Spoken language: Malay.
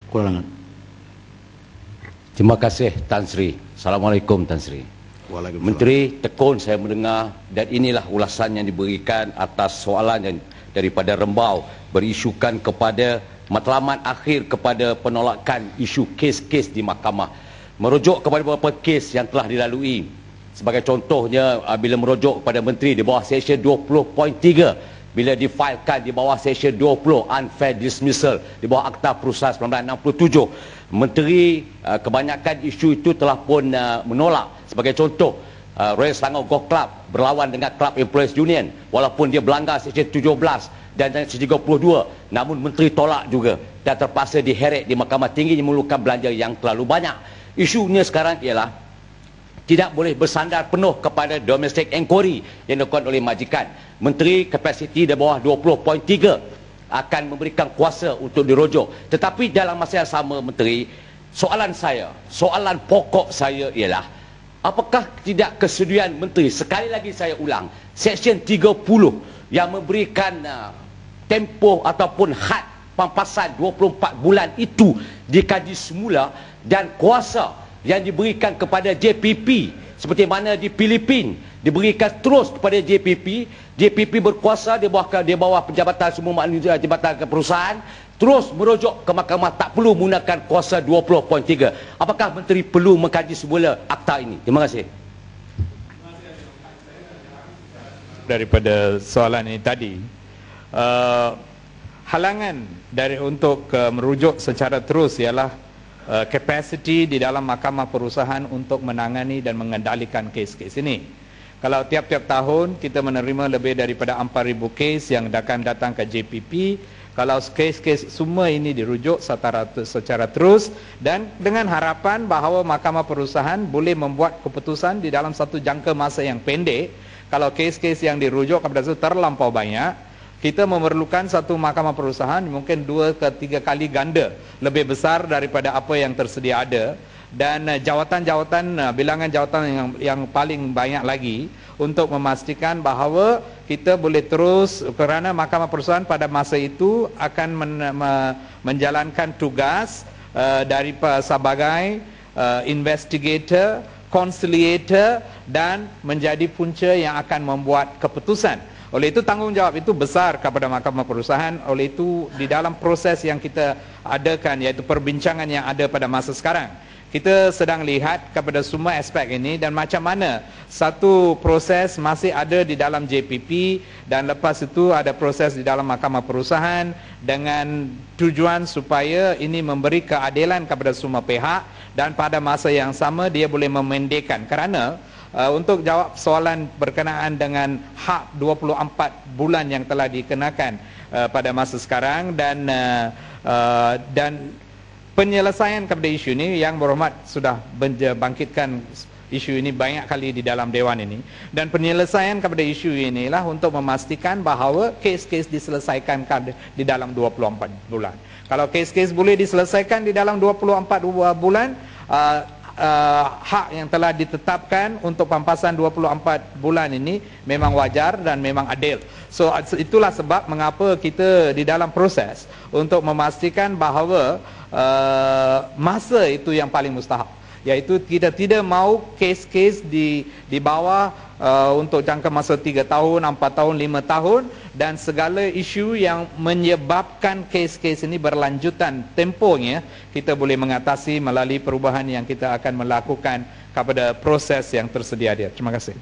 Kurangan. Terima kasih Tan Sri. Assalamualaikum Tan Sri. Waalaikumsalam. Menteri, tekun saya mendengar dan inilah ulasan yang diberikan atas soalan yang daripada Rembau berisukan kepada matlamat akhir kepada penolakan isu kes-kes di mahkamah. Merujuk kepada beberapa kes yang telah dilalui. Sebagai contohnya bila merujuk kepada Menteri di bawah Seksyen 20.3 bila difailkan di bawah Seksyen 20 unfair dismissal di bawah Akta Perusahaan 1967, Menteri kebanyakan isu itu telah pun menolak. Sebagai contoh, Royal Selangor Golf Club berlawan dengan Club Employees Union walaupun dia melanggar Seksyen 17 dan Seksyen 32, namun Menteri tolak juga dan terpaksa diheret di Mahkamah Tinggi yang memerlukan belanja yang terlalu banyak. Isunya sekarang ialah tidak boleh bersandar penuh kepada domestic inquiry yang dilakukan oleh majikan. Menteri kapasiti di bawah 20.3 akan memberikan kuasa untuk dirujuk. Tetapi dalam masa yang sama, Menteri, soalan pokok saya ialah, apakah tidak kesediaan Menteri, sekali lagi saya ulang, Seksyen 30 yang memberikan tempoh ataupun had pampasan 24 bulan itu dikaji semula dan kuasa yang diberikan kepada JPP seperti mana di Filipina diberikan terus kepada JPP. JPP berkuasa di bawah penjabatan semua jabatan perusahaan, terus merujuk ke mahkamah, tak perlu menggunakan kuasa 20.3. Apakah Menteri perlu mengkaji semula akta ini? Terima kasih. Daripada soalan ini tadi, halangan dari untuk merujuk secara terus ialah kapasiti di dalam mahkamah perusahaan untuk menangani dan mengendalikan kes-kes ini. Kalau tiap-tiap tahun kita menerima lebih daripada 4,000 kes yang akan datang ke JPP, kalau kes-kes semua ini dirujuk secara terus dan dengan harapan bahawa mahkamah perusahaan boleh membuat keputusan di dalam satu jangka masa yang pendek. Kalau kes-kes yang dirujuk kepada itu terlampau banyak, kita memerlukan satu mahkamah perusahaan mungkin 2 ke 3 kali ganda lebih besar daripada apa yang tersedia ada, dan bilangan jawatan yang paling banyak lagi untuk memastikan bahawa kita boleh terus, kerana mahkamah perusahaan pada masa itu akan menjalankan tugas sebagai investigator, conciliator dan menjadi punca yang akan membuat keputusan. Oleh itu tanggungjawab itu besar kepada mahkamah perusahaan. Oleh itu di dalam proses yang kita adakan, iaitu perbincangan yang ada pada masa sekarang, kita sedang lihat kepada semua aspek ini dan macam mana satu proses masih ada di dalam JPP dan lepas itu ada proses di dalam mahkamah perusahaan dengan tujuan supaya ini memberi keadilan kepada semua pihak dan pada masa yang sama dia boleh memendekkan. Kerana untuk jawab soalan berkenaan dengan hak 24 bulan yang telah dikenakan pada masa sekarang dan penyelesaian kepada isu ini, yang berhormat sudah bangkitkan isu ini banyak kali di dalam Dewan ini, dan penyelesaian kepada isu inilah untuk memastikan bahawa kes-kes diselesaikan di dalam 24 bulan. Kalau kes-kes boleh diselesaikan di dalam 24 bulan, hak yang telah ditetapkan untuk pampasan 24 bulan ini memang wajar dan memang adil. So itulah sebab mengapa kita di dalam proses untuk memastikan bahawa masa itu yang paling mustahak, iaitu kita tidak mahu kes-kes di bawah untuk jangka masa 3 tahun, 4 tahun, 5 tahun dan segala isu yang menyebabkan kes-kes ini berlanjutan tempohnya kita boleh mengatasi melalui perubahan yang kita akan melakukan kepada proses yang tersedia dia. Terima kasih.